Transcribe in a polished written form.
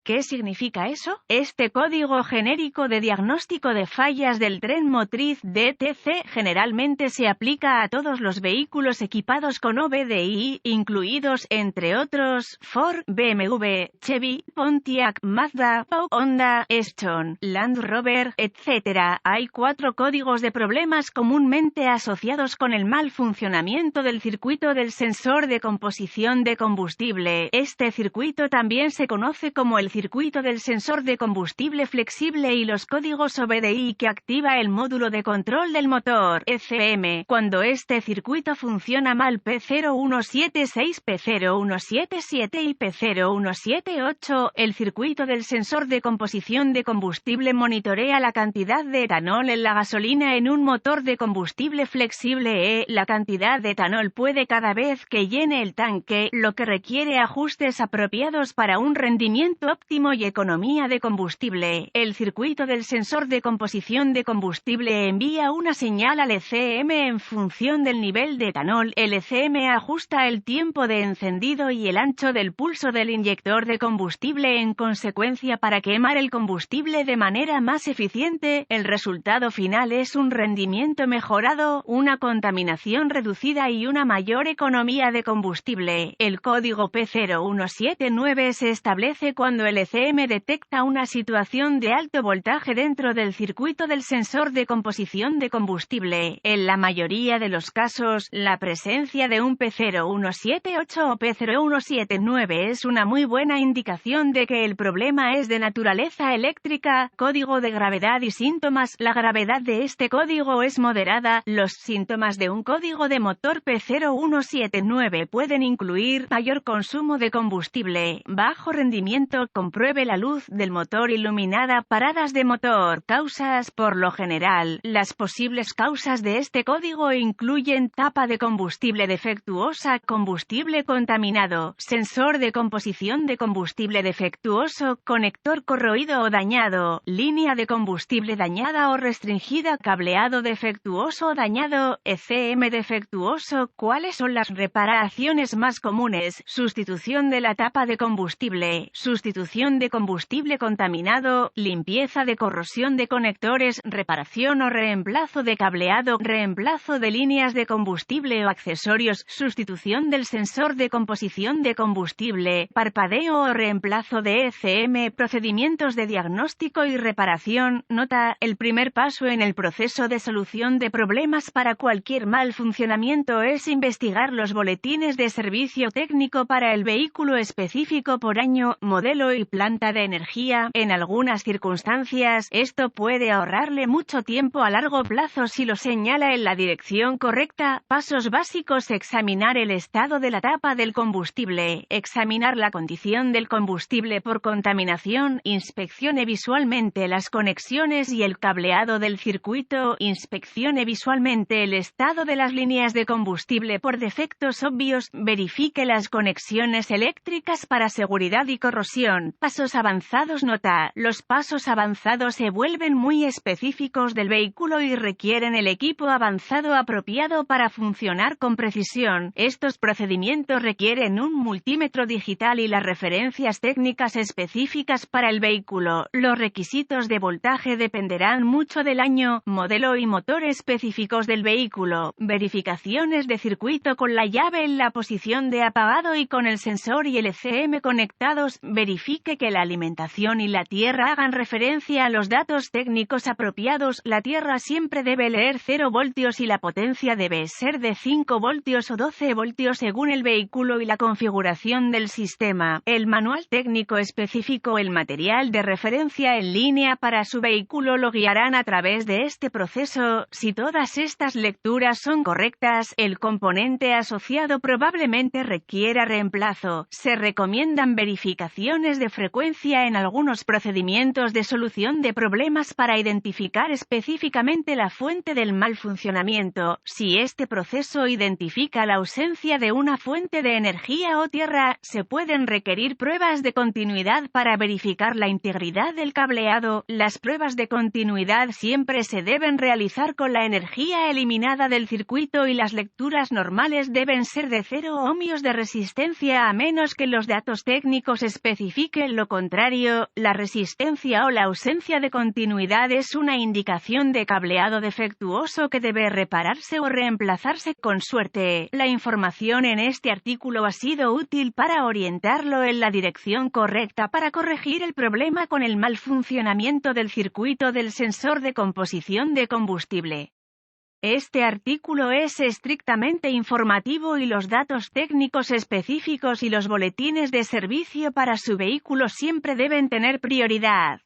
¿Qué significa eso? Este código genérico de diagnóstico de fallas del tren motriz DTC generalmente se aplica a todos los vehículos equipados con OBDI, incluidos, entre otros, Ford, BMW, Chevy, Pontiac, Mazda, Honda, Stone, Land Rover, etc. Hay 4 códigos de problemas comúnmente asociados con el mal funcionamiento del circuito del sensor de composición de combustible. Este circuito también se conoce como el circuito del sensor de combustible flexible y los códigos OBDI que activa el módulo de control del motor, ECM. Cuando este circuito funciona mal, P0176, P0177 y P0178, el circuito del sensor de composición de combustible monitorea la cantidad de etanol en la gasolina en un motor de combustible flexible. La cantidad de etanol puede cada vez que llene el tanque, lo que requiere ajustes apropiados para un rendimiento óptimo y economía de combustible. El circuito del sensor de composición de combustible envía una señal al ECM en función del nivel de etanol. El ECM ajusta el tiempo de encendido y el ancho del pulso del inyector de combustible en consecuencia para quemar el combustible de manera más eficiente. El resultado final es un rendimiento mejorado, una contaminación reducida y una mayor economía de combustible. El código P0179 se establece cuando el ECM detecta una situación de alto voltaje dentro del circuito del sensor de composición de combustible. En la mayoría de los casos, la presencia de un P0178 o P0179 es una muy buena indicación de que el problema es de naturaleza eléctrica. Código de gravedad y síntomas. La gravedad de este código es moderada. Los síntomas de un código de motor P0179 pueden incluir mayor consumo de combustible, bajo rendimiento, compruebe la luz del motor iluminada, paradas de motor. Causas. Por lo general, las posibles causas de este código incluyen tapa de combustible defectuosa, combustible contaminado, sensor de composición de combustible defectuoso, conector corroído o dañado, línea de combustible dañada o restringida, cableado defectuoso o dañado, ECM defectuoso. ¿Cuáles son las reparaciones más comunes? Sustitución de la tapa de combustible, sustitución de combustible contaminado, limpieza de corrosión de conectores, reparación o reemplazo de cableado, reemplazo de líneas de combustible o accesorios, sustitución del sensor de composición de combustible, parpadeo o reemplazo de ECM, procedimientos de diagnóstico y reparación. Nota: el primer paso en el proceso de solución de problemas para cualquier mal funcionamiento es investigar los boletines de servicio técnico para el vehículo específico por año, modelo y planta de energía. En algunas circunstancias, esto puede ahorrarle mucho tiempo a largo plazo si lo señala en la dirección correcta. Pasos básicos: examinar el estado de la tapa del combustible, examinar la condición del combustible por contaminación, inspeccione visualmente las conexiones y el cableado del circuito, inspeccione visualmente el estado de las líneas de combustible por defectos obvios, verifique las conexiones eléctricas para seguridad y corrosión. Pasos avanzados. Nota: los pasos avanzados se vuelven muy específicos del vehículo y requieren el equipo avanzado apropiado para funcionar con precisión. Estos procedimientos requieren un multímetro digital y las referencias técnicas específicas para el vehículo. Los requisitos de voltaje dependerán mucho del año, modelo y motor específicos del vehículo. Verificaciones de circuito con la llave en la posición de apagado y con el sensor y el ECM conectados. Verifique que la alimentación y la tierra hagan referencia a los datos técnicos apropiados. La tierra siempre debe leer 0 voltios y la potencia debe ser de 5 voltios o 12 voltios según el vehículo y la configuración del sistema. El manual técnico específico, el material de referencia en línea para su vehículo lo guiarán a través de este proceso. Si todas estas lecturas son correctas, el componente asociado probablemente requiera reemplazo. Se recomiendan verificaciones de frecuencia en algunos procedimientos de solución de problemas para identificar específicamente la fuente del mal funcionamiento. Si este proceso identifica la ausencia de una fuente de energía o tierra, se pueden requerir pruebas de continuidad para verificar la integridad del cableado. Las pruebas de continuidad siempre se deben realizar con la energía eliminada del circuito y las lecturas normales deben ser de 0 ohmios de resistencia a menos que los datos técnicos especifiquen indique lo contrario, la resistencia o la ausencia de continuidad es una indicación de cableado defectuoso que debe repararse o reemplazarse con suerte. La información en este artículo ha sido útil para orientarlo en la dirección correcta para corregir el problema con el mal funcionamiento del circuito del sensor de composición de combustible. Este artículo es estrictamente informativo y los datos técnicos específicos y los boletines de servicio para su vehículo siempre deben tener prioridad.